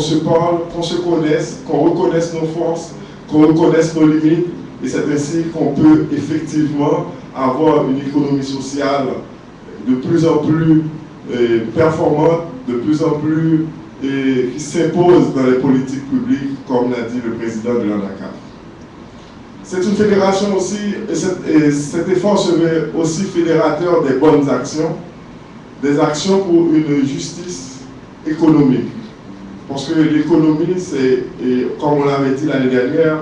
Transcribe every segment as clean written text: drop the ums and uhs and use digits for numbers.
se parle, qu'on se connaisse, qu'on reconnaisse nos forces, qu'on reconnaisse nos limites, et c'est ainsi qu'on peut effectivement avoir une économie sociale de plus en plus performante, de plus en plus qui s'impose dans les politiques publiques, comme l'a dit le président de l'ANACAF. C'est une fédération aussi, et cet effort se veut aussi fédérateur des bonnes actions, des actions pour une justice économique. Parce que l'économie, c'est, comme on l'avait dit l'année dernière,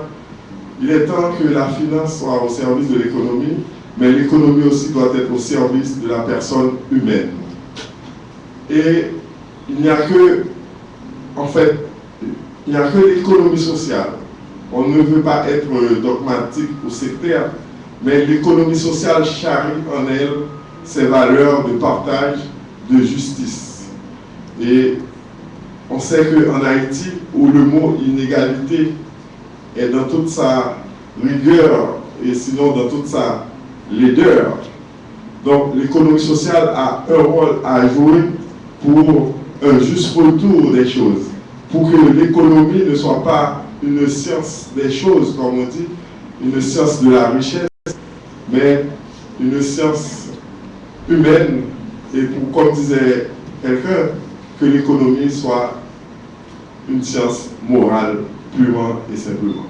il est temps que la finance soit au service de l'économie, mais l'économie aussi doit être au service de la personne humaine. Et il n'y a que, en fait, il n'y a que l'économie sociale. On ne veut pas être dogmatique ou sectaire, mais l'économie sociale charrie en elle ses valeurs de partage, de justice. Et on sait qu'en Haïti, où le mot inégalité est dans toute sa rigueur, et sinon dans toute sa laideur, donc l'économie sociale a un rôle à jouer pour un juste retour des choses, pour que l'économie ne soit pas une science des choses, comme on dit, une science de la richesse, mais une science humaine, et pour, comme disait quelqu'un, que l'économie soit une science morale, purement et simplement.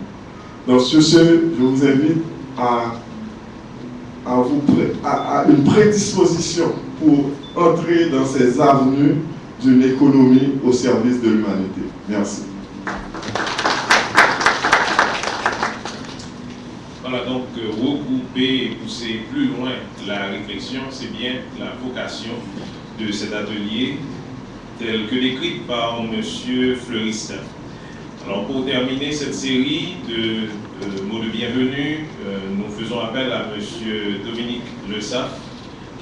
Donc sur ce, je vous invite à une prédisposition pour entrer dans ces avenues d'une économie au service de l'humanité. Merci. Voilà, donc regrouper et pousser plus loin la réflexion, c'est bien la vocation de cet atelier, tel que décrite par M. Fleuristin. Alors pour terminer cette série de mots de bienvenue, nous faisons appel à M. Dominique Le Saff,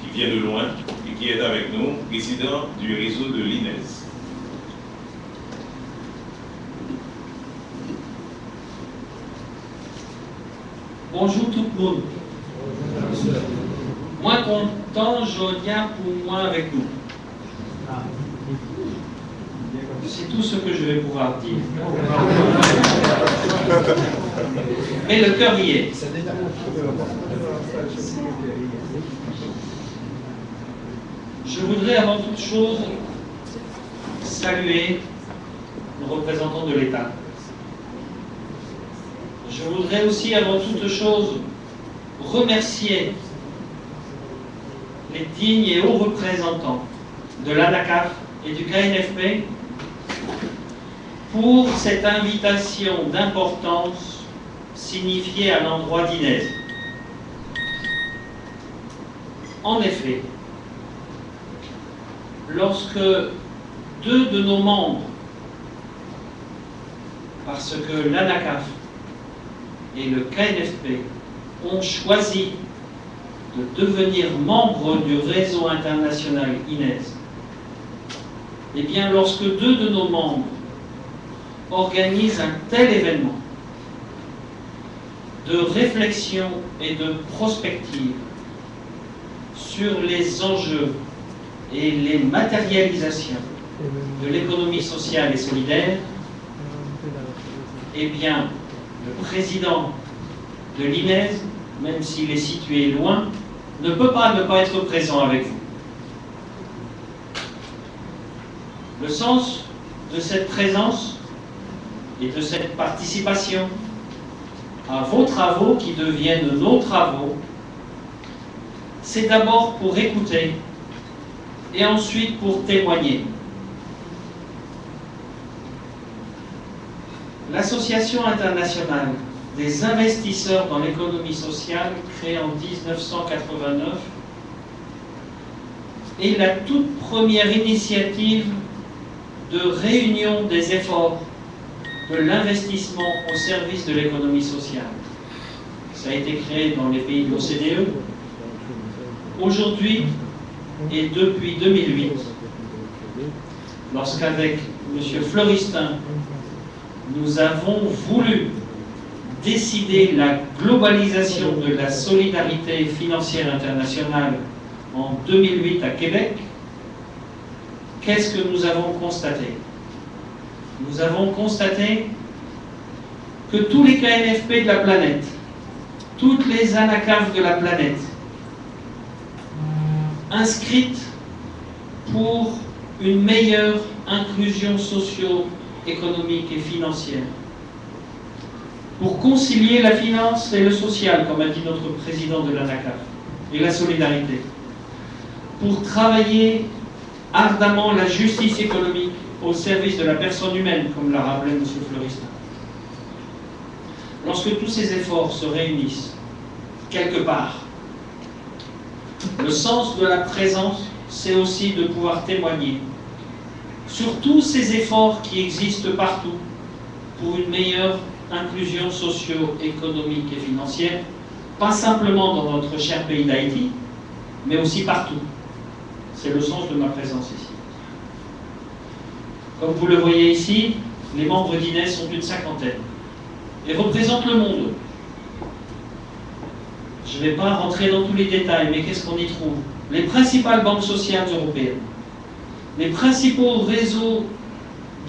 qui vient de loin et qui est avec nous, président du réseau de l'INES. Bonjour tout le monde. Moi content, je viens pour moi avec nous. C'est tout ce que je vais pouvoir dire. Mais le cœur y est. Je voudrais avant toute chose saluer le représentant de l'État. Je voudrais aussi avant toute chose remercier les dignes et hauts représentants de l'ANACAF et du KNFP pour cette invitation d'importance signifiée à l'endroit d'Inès. En effet, lorsque deux de nos membres, parce que l'ANACAF et le KNFP ont choisi de devenir membres du réseau international INES, eh bien, lorsque deux de nos membres organisent un tel événement de réflexion et de prospective sur les enjeux et les matérialisations de l'économie sociale et solidaire, eh bien, le président de l'INES, même s'il est situé loin, ne peut pas ne pas être présent avec vous. Le sens de cette présence et de cette participation à vos travaux qui deviennent nos travaux, c'est d'abord pour écouter et ensuite pour témoigner. L'Association internationale des investisseurs dans l'économie sociale, créée en 1989, est la toute première initiative de réunion des efforts de l'investissement au service de l'économie sociale. Ça a été créé dans les pays de l'OCDE. Aujourd'hui, et depuis 2008, lorsqu'avec M. Fleuristin, nous avons voulu décider la globalisation de la solidarité financière internationale en 2008 à Québec, qu'est-ce que nous avons constaté? nous avons constaté que tous les KNFP de la planète, toutes les ANACAF de la planète, inscrites pour une meilleure inclusion socio-économique et financière, pour concilier la finance et le social, comme a dit notre président de l'ANACAF, et la solidarité, pour travailler ardemment la justice économique au service de la personne humaine, comme l'a rappelé M. Fleuristin. Lorsque tous ces efforts se réunissent, quelque part, le sens de la présence, c'est aussi de pouvoir témoigner sur tous ces efforts qui existent partout pour une meilleure inclusion socio-économique et financière, pas simplement dans notre cher pays d'Haïti, mais aussi partout. C'est le sens de ma présence ici. Comme vous le voyez ici, les membres d'INES sont une cinquantaine et représentent le monde. Je ne vais pas rentrer dans tous les détails, mais qu'est-ce qu'on y trouve? Les principales banques sociales européennes, les principaux réseaux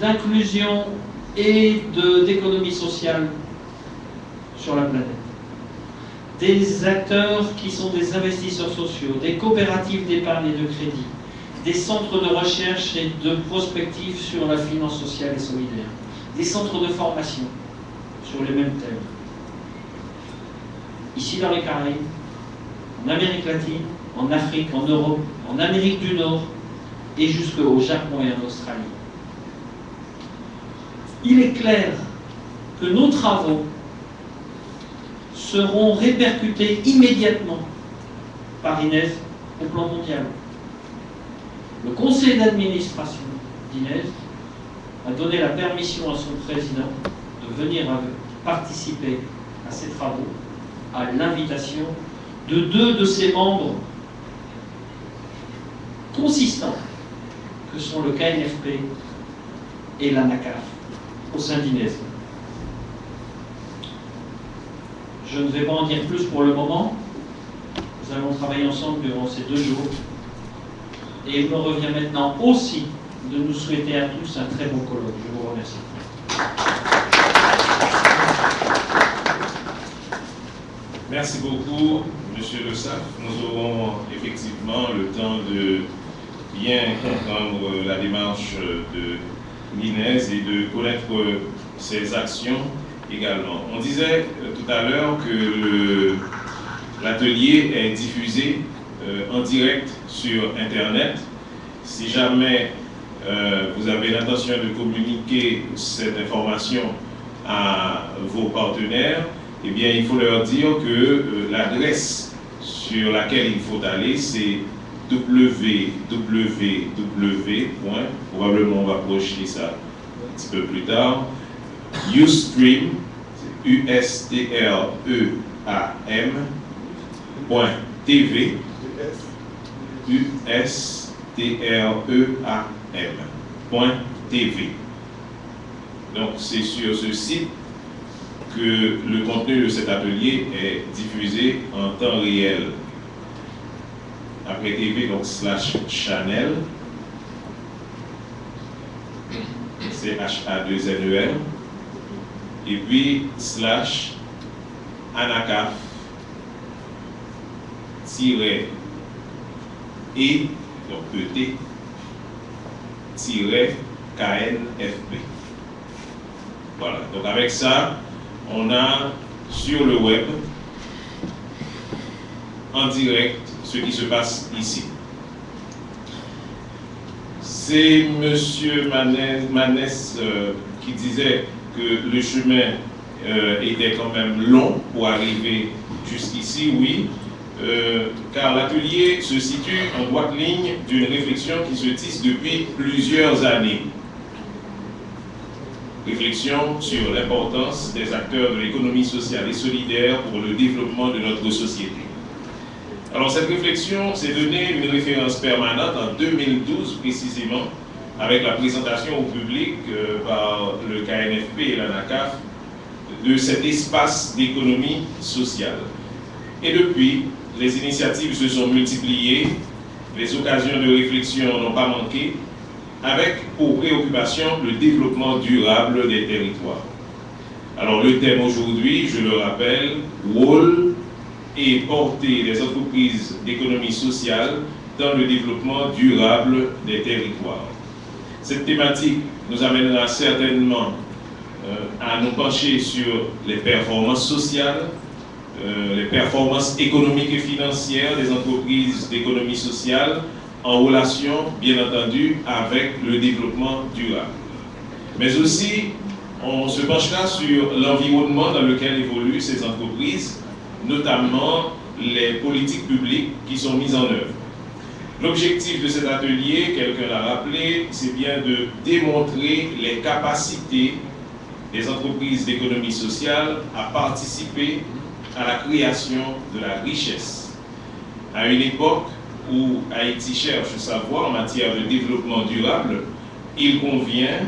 d'inclusion et d'économie sociale sur la planète, des acteurs qui sont des investisseurs sociaux, des coopératives d'épargne et de crédit, des centres de recherche et de prospective sur la finance sociale et solidaire, des centres de formation sur les mêmes thèmes. Ici dans les Caraïbes, en Amérique latine, en Afrique, en Europe, en Amérique du Nord et jusqu'au Japon et en Australie. Il est clair que nos travaux seront répercutés immédiatement par INES au plan mondial. Le conseil d'administration d'INES a donné la permission à son président de venir participer à ces travaux à l'invitation de 2 de ses membres consistants que sont le KNFP et l'ANACAF au sein d'INES. Je ne vais pas en dire plus pour le moment. Nous allons travailler ensemble durant ces 2 jours. Et il me revient maintenant aussi de nous souhaiter à tous un très bon colloque. Je vous remercie. Merci beaucoup, Monsieur Le Saff. Nous aurons effectivement le temps de bien comprendre la démarche de l'INES et de connaître ses actions également. On disait tout à l'heure que l'atelier est diffusé en direct sur Internet. Si jamais vous avez l'intention de communiquer cette information à vos partenaires, eh bien, il faut leur dire que l'adresse sur laquelle il faut aller, c'est www. Probablement on va projeter ça un petit peu plus tard. Ustream, USTREAM.tv, USTREAM.tv. Donc c'est sur ce site que le contenu de cet atelier est diffusé en temps réel. Après TV, donc /channel, CHA2NEL, et puis /ANACAF et donc ET KNFP. Voilà, donc avec ça, on a sur le web en direct ce qui se passe ici. C'est M. Manès qui disait que le chemin était quand même long pour arriver jusqu'ici, oui, car l'atelier se situe en droite ligne d'une réflexion qui se tisse depuis plusieurs années. Réflexion sur l'importance des acteurs de l'économie sociale et solidaire pour le développement de notre société. Alors cette réflexion s'est donnée une référence permanente en 2012 précisément, avec la présentation au public par le KNFP et l'ANACAF de cet espace d'économie sociale. Et depuis, les initiatives se sont multipliées, les occasions de réflexion n'ont pas manqué, avec pour préoccupation le développement durable des territoires. Alors le thème aujourd'hui, je le rappelle, rôle et portée des entreprises d'économie sociale dans le développement durable des territoires. Cette thématique nous amènera certainement à nous pencher sur les performances sociales, les performances économiques et financières des entreprises d'économie sociale en relation, bien entendu, avec le développement durable. Mais aussi, on se penchera sur l'environnement dans lequel évoluent ces entreprises, notamment les politiques publiques qui sont mises en œuvre. L'objectif de cet atelier, quelqu'un l'a rappelé, c'est bien de démontrer les capacités des entreprises d'économie sociale à participer à la création de la richesse. À une époque où Haïti cherche sa voie en matière de développement durable, il convient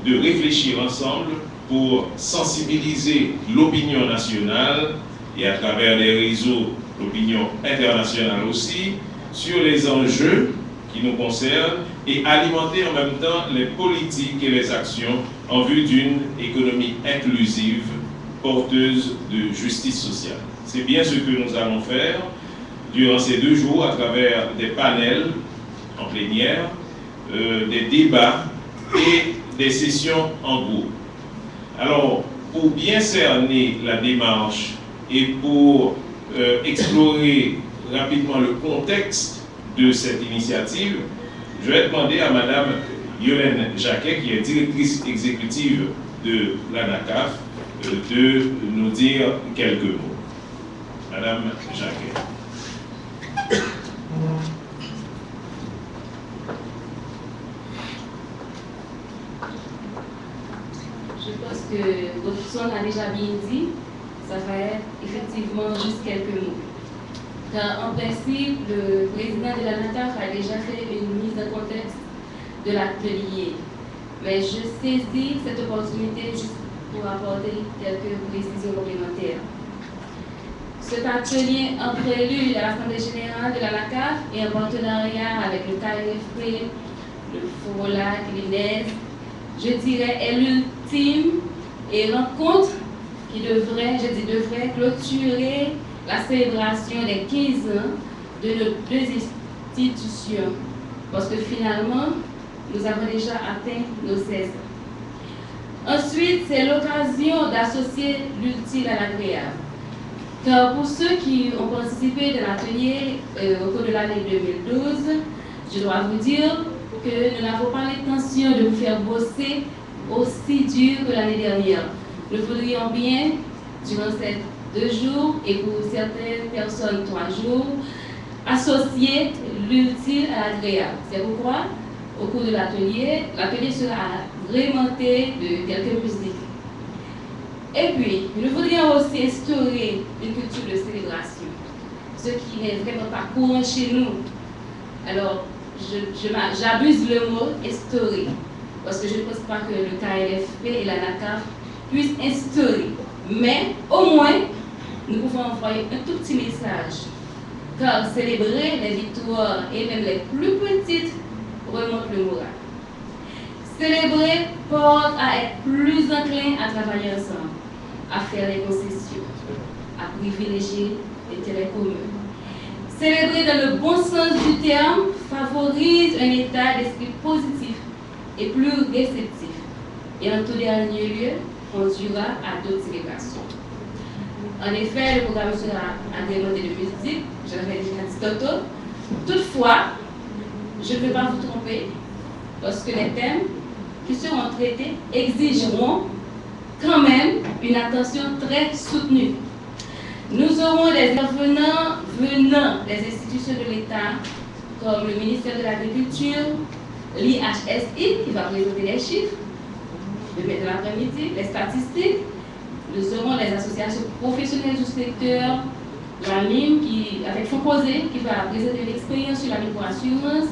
de réfléchir ensemble pour sensibiliser l'opinion nationale et à travers les réseaux, l'opinion internationale aussi, sur les enjeux qui nous concernent et alimenter en même temps les politiques et les actions en vue d'une économie inclusive, porteuse de justice sociale. C'est bien ce que nous allons faire durant ces 2 jours à travers des panels en plénière, des débats et des sessions en groupe. Alors, pour bien cerner la démarche et pour explorer rapidement le contexte de cette initiative, je vais demander à Madame Yolène Jacquet, qui est directrice exécutive de l'ANACAF, de nous dire quelques mots. Madame Jacquet. Je pense que Robson a déjà bien dit, ça va être effectivement juste quelques mots. Car en principe, le président de l'ANACAF a déjà fait une mise en contexte de l'atelier. Mais je saisis cette opportunité juste pour apporter quelques précisions complémentaires. Cet atelier en prélude à l'Assemblée générale de l'ANACAF et en partenariat avec le KLFP, le FOROLAC, l'INES, je dirais, est l'ultime et rencontre qui devrait clôturer la célébration des 15 ans de nos 2 institutions. Parce que finalement, nous avons déjà atteint nos 16 ans. Ensuite, c'est l'occasion d'associer l'utile à l'agréable. Car pour ceux qui ont participé de l'atelier au cours de l'année 2012, je dois vous dire que nous n'avons pas l'intention de vous faire bosser aussi dur que l'année dernière. Nous voudrions bien, durant ces 2 jours et pour certaines personnes 3 jours, associer l'utile à l'agréable. C'est pourquoi, au cours de l'atelier sera agrémenté de quelques musiques. Et puis, nous voudrions aussi instaurer une culture de célébration, ce qui n'est vraiment pas courant chez nous. Alors, j'abuse le mot instaurer, parce que je ne pense pas que le KLFP et l'ANACAF puissent instaurer. Mais au moins, nous pouvons envoyer un tout petit message, car célébrer les victoires et même les plus petites remonte le moral. Célébrer porte à être plus enclin à travailler ensemble, à faire les concessions, à privilégier l'intérêt commun. Célébrer dans le bon sens du terme favorise un état d'esprit positif et plus réceptif. Et en tout dernier lieu, conduira à d'autres célébrations. En effet, le programme sera agrémenté de musique, je l'avais déjà dit tantôt. Toutefois, je ne vais pas vous tromper, parce que les thèmes qui seront traités exigeront quand même une attention très soutenue. Nous aurons des intervenants venant des institutions de l'État, comme le ministère de l'Agriculture, l'IHSI, qui va présenter les chiffres, le matin de l'après-midi, les statistiques. Nous aurons les associations professionnelles du secteur, l'AMIM, avec Fonposé, qui va présenter l'expérience sur la microassurance,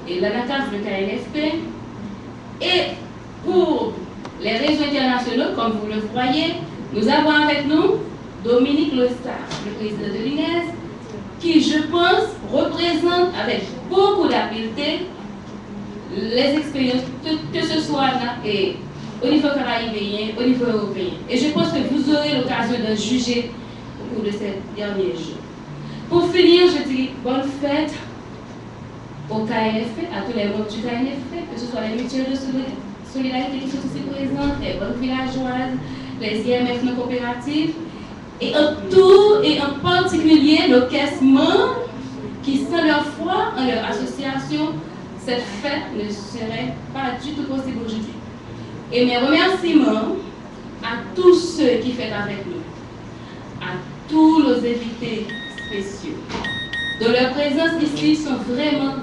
et l'ANACAF, le KLFP. Et pour les réseaux internationaux, comme vous le voyez, nous avons avec nous Dominique Lostar, le président de l'INES, qui, je pense, représente avec beaucoup d'habileté les expériences, que ce soit au niveau caribéen, au niveau européen. Et je pense que vous aurez l'occasion de juger au cours de ces derniers jours. Pour finir, je dis bonne fête au KNFP, à tous les membres du KNFP, que ce soit les mutuelles de solidarité qui sont ici présentes, les banques villageoises, les IMF non coopératives, et en particulier nos caisses membres qui, sans leur foi en leur association, cette fête ne serait pas du tout possible aujourd'hui. Et mes remerciements à tous ceux qui fêtent avec nous, à tous nos invités spéciaux, dont leur présence ici sont vraiment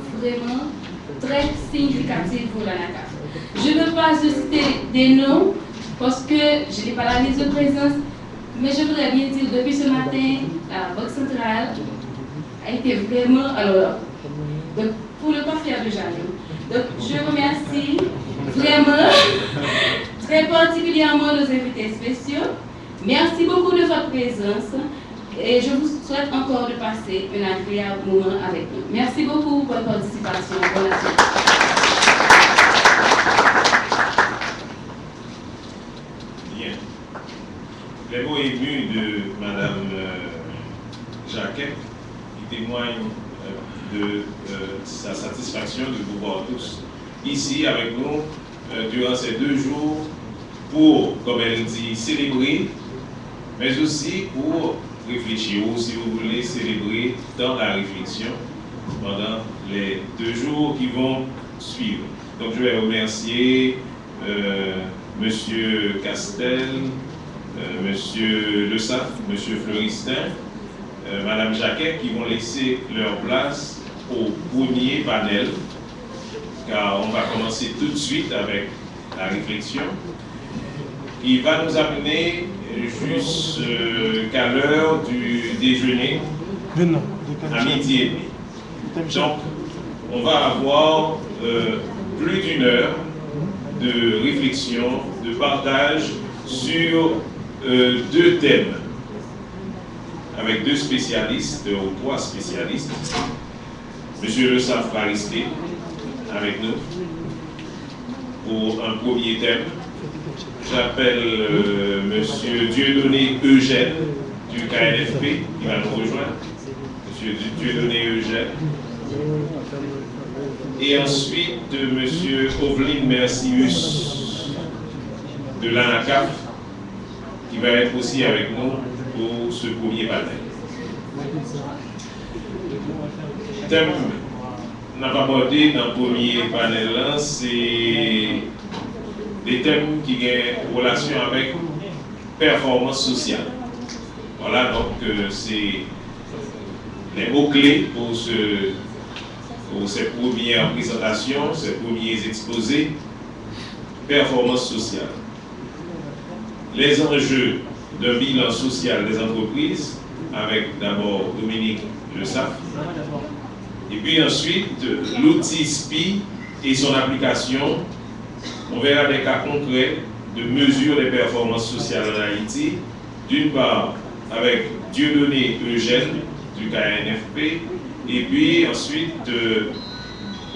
très significative pour la NACAF. Je ne veux pas citer des noms parce que je n'ai pas la liste de présence, mais je voudrais bien dire depuis ce matin, la Banque centrale a été vraiment, donc pour ne pas faire de jaloux. Donc je remercie vraiment très particulièrement nos invités spéciaux. Merci beaucoup de votre présence et je vous souhaite encore de passer un agréable moment avec nous. Merci beaucoup pour votre participation. Bonne soirée. Bien. Les mots émus de Madame Jacquet qui témoignent de sa satisfaction de vous voir tous ici avec nous durant ces 2 jours pour, comme elle dit, célébrer, mais aussi pour réfléchir, ou si vous voulez célébrer dans la réflexion pendant les 2 jours qui vont suivre. Donc je vais remercier Monsieur Castel, Monsieur Le Saf, Monsieur Fleuristin, Madame Jacquet qui vont laisser leur place au premier panel, car on va commencer tout de suite avec la réflexion. Il va nous amener jusqu'à l'heure du déjeuner, à midi et demi. Donc, on va avoir plus d'1 heure de réflexion, de partage sur 2 thèmes, avec 2 spécialistes, ou 3 spécialistes. Monsieur Le Saf va rester avec nous pour un premier thème. J'appelle Monsieur Dieudonné Eugène du KNFP qui va nous rejoindre. Monsieur Dieudonné Eugène. Et ensuite Monsieur Oveline Mercius de l'ANACAF qui va être aussi avec nous pour ce premier panel. Thème n'a pas abordé dans le premier panel, c'est des thèmes qui ont relation avec performance sociale. Voilà, donc c'est les mots-clés pour ces premières présentations, ces premiers exposés. Performance sociale. Les enjeux d'un bilan social des entreprises, avec d'abord Dominique Le Saf, et puis ensuite l'outil SPI et son application. On verra des cas concrets de mesure des performances sociales en Haïti, d'une part avec Dieudonné Eugène du KNFP, et puis ensuite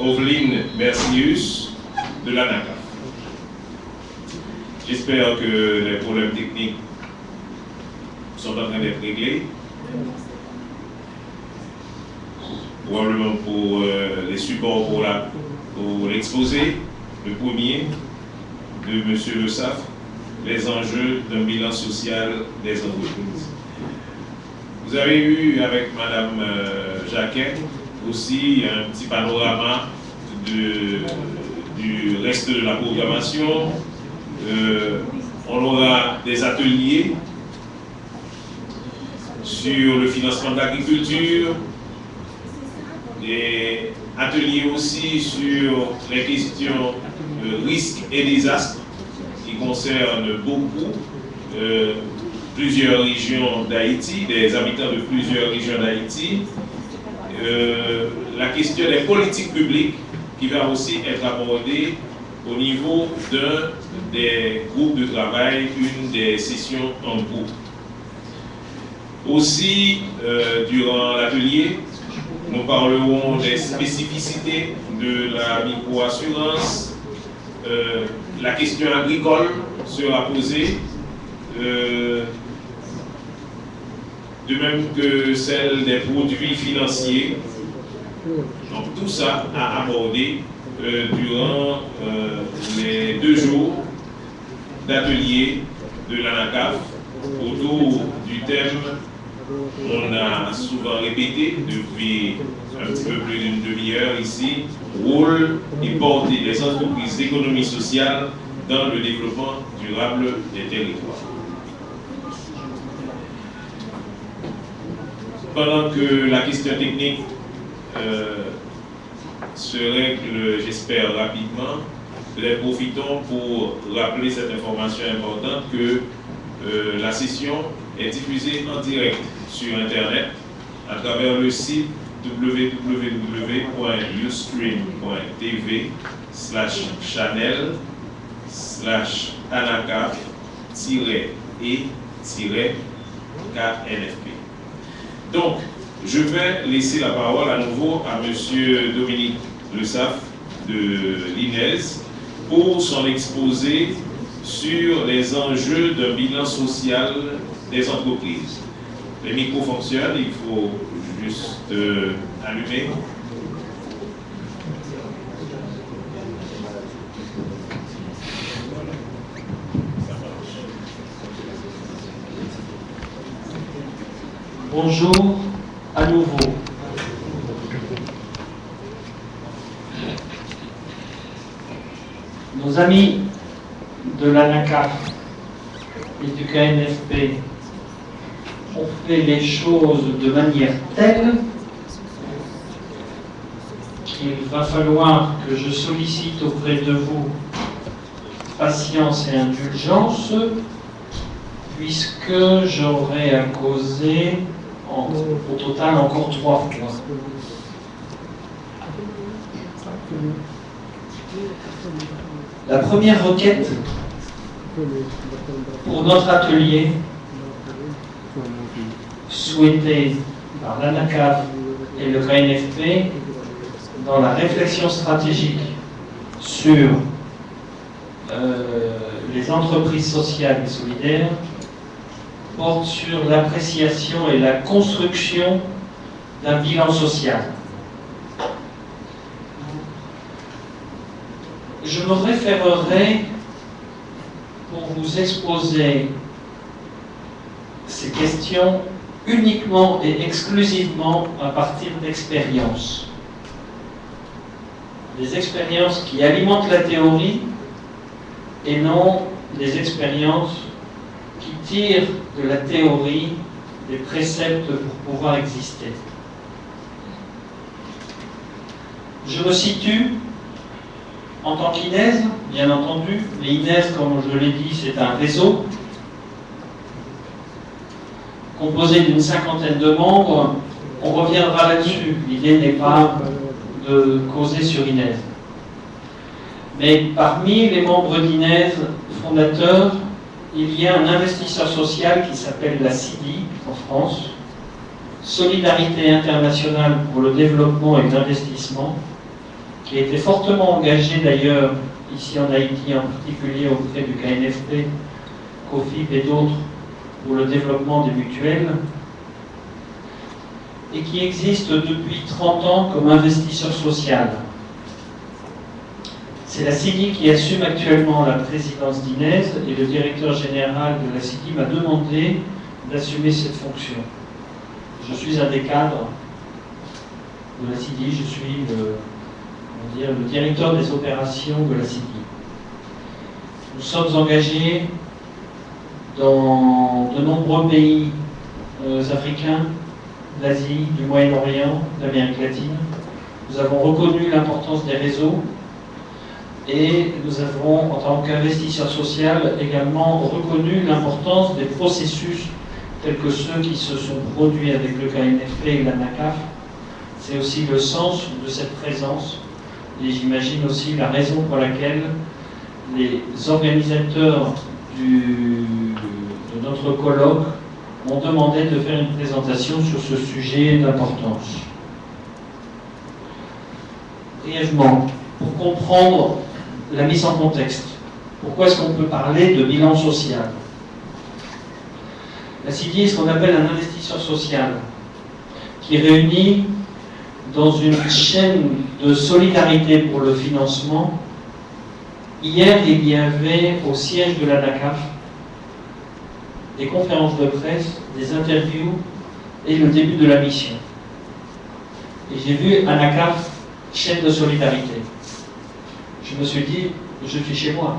Oveline Mercius de l'ANACAF. J'espère que les problèmes techniques sont en train d'être réglés. Probablement pour les supports pour l'exposé, le premier de M. Le Saf, les enjeux d'un bilan social des entreprises. Vous avez eu avec Mme Jacquet aussi un petit panorama du reste de la programmation. On aura des ateliers sur le financement de l'agriculture, des ateliers aussi sur les questions de risques et désastres qui concernent beaucoup plusieurs régions d'Haïti, des habitants de plusieurs régions d'Haïti. La question des politiques publiques qui va aussi être abordée au niveau d'un des groupes de travail, une des sessions en groupe. Aussi, durant l'atelier, Nous parlerons des spécificités de la microassurance. La question agricole sera posée, de même que celle des produits financiers. Donc tout ça à aborder durant les 2 jours d'atelier de l'ANACAF autour du thème qu'on a souvent répété depuis un petit peu plus d'une demi-heure ici, rôle et portée des entreprises d'économie sociale dans le développement durable des territoires. Pendant que la question technique se règle, j'espère, rapidement, nous profitons pour rappeler cette information importante que la session est diffusée en direct sur Internet à travers le site www.ustream.tv/anacaf-e-KNFP. Donc, je vais laisser la parole à nouveau à M. Dominique Le Saff de l'INES pour son exposé sur les enjeux d'un bilan social des entreprises. Les micros fonctionnent, il faut juste allumer. Bonjour à nouveau. Nos amis de l'ANACAF et du KNFP ont fait les choses de manière telle qu'il va falloir que je sollicite auprès de vous patience et indulgence, puisque j'aurai à causer au total encore 3 fois. La première requête pour notre atelier, souhaitée par l'ANACAF et le KNFP dans la réflexion stratégique sur les entreprises sociales et solidaires, porte sur l'appréciation et la construction d'un bilan social. Je me référerai pour vous exposer ces questions uniquement et exclusivement à partir d'expériences. Des expériences qui alimentent la théorie et non des expériences qui tirent de la théorie des préceptes pour pouvoir exister. Je me situe en tant qu'INES, bien entendu. Les INES, comme je l'ai dit, c'est un réseau composé d'une 50aine de membres. On reviendra là-dessus. L'idée n'est pas de causer sur INES. Mais parmi les membres d'INES fondateurs, il y a un investisseur social qui s'appelle la CIDI en France, Solidarité internationale pour le développement et l'investissement, qui a été fortement engagé d'ailleurs ici en Haïti, en particulier auprès du KNFP, COFIP et d'autres pour le développement des mutuelles, et qui existe depuis 30 ans comme investisseur social. C'est la CIDI qui assume actuellement la présidence d'INES et le directeur général de la CIDI m'a demandé d'assumer cette fonction. Je suis un des cadres de la CIDI, je suis le directeur des opérations de la CIDI. Nous sommes engagés dans de nombreux pays africains, d'Asie, du Moyen-Orient, d'Amérique latine. Nous avons reconnu l'importance des réseaux et nous avons, en tant qu'investisseur social, également reconnu l'importance des processus tels que ceux qui se sont produits avec le KNFP et l'ANACAF. C'est aussi le sens de cette présence et j'imagine aussi la raison pour laquelle les organisateurs de notre colloque m'ont demandé de faire une présentation sur ce sujet d'importance. brièvement, pour comprendre la mise en contexte. Pourquoi est-ce qu'on peut parler de bilan social? La CIDI est ce qu'on appelle un investisseur social qui réunit dans une chaîne de solidarité pour le financement. Hier, il y avait au siège de l'ANACAF des conférences de presse, des interviews et le début de la mission. Et j'ai vu ANACAF, chaîne de solidarité. Je me suis dit, je suis chez moi,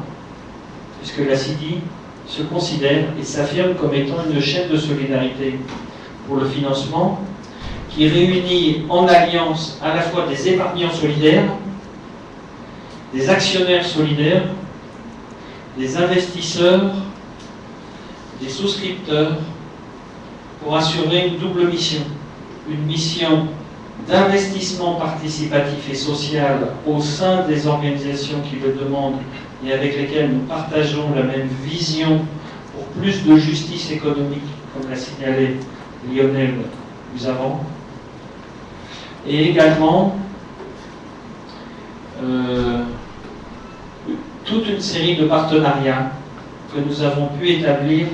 puisque la CIDI se considère et s'affirme comme étant une chaîne de solidarité pour le financement qui réunit en alliance à la fois des épargnants solidaires, des actionnaires solidaires, des investisseurs, des souscripteurs, pour assurer une double mission. Une mission d'investissement participatif et social au sein des organisations qui le demandent et avec lesquelles nous partageons la même vision pour plus de justice économique, comme l'a signalé Lionel plus avant, et également toute une série de partenariats que nous avons pu établir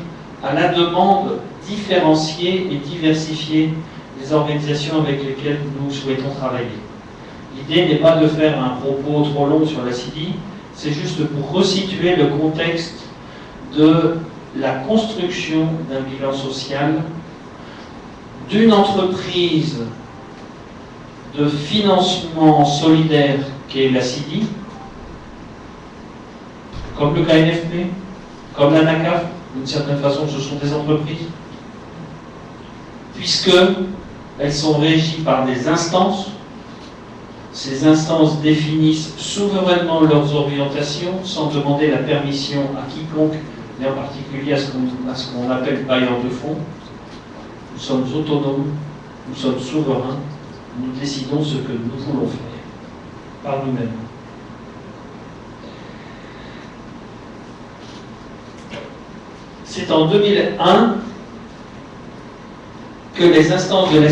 à la demande différenciée et diversifiée des organisations avec lesquelles nous souhaitons travailler. L'idée n'est pas de faire un propos trop long sur la CIDI, c'est juste pour resituer le contexte de la construction d'un bilan social d'une entreprise de financement solidaire qu'est la CIDI, comme le KNFP, comme l'ANACAF, d'une certaine façon ce sont des entreprises, puisque elles sont régies par des instances. Ces instances définissent souverainement leurs orientations sans demander la permission à quiconque, et en particulier à ce qu'on appelle bailleur de fonds. Nous sommes autonomes, nous sommes souverains, nous décidons ce que nous voulons faire par nous-mêmes. C'est en 2001 que les instances de la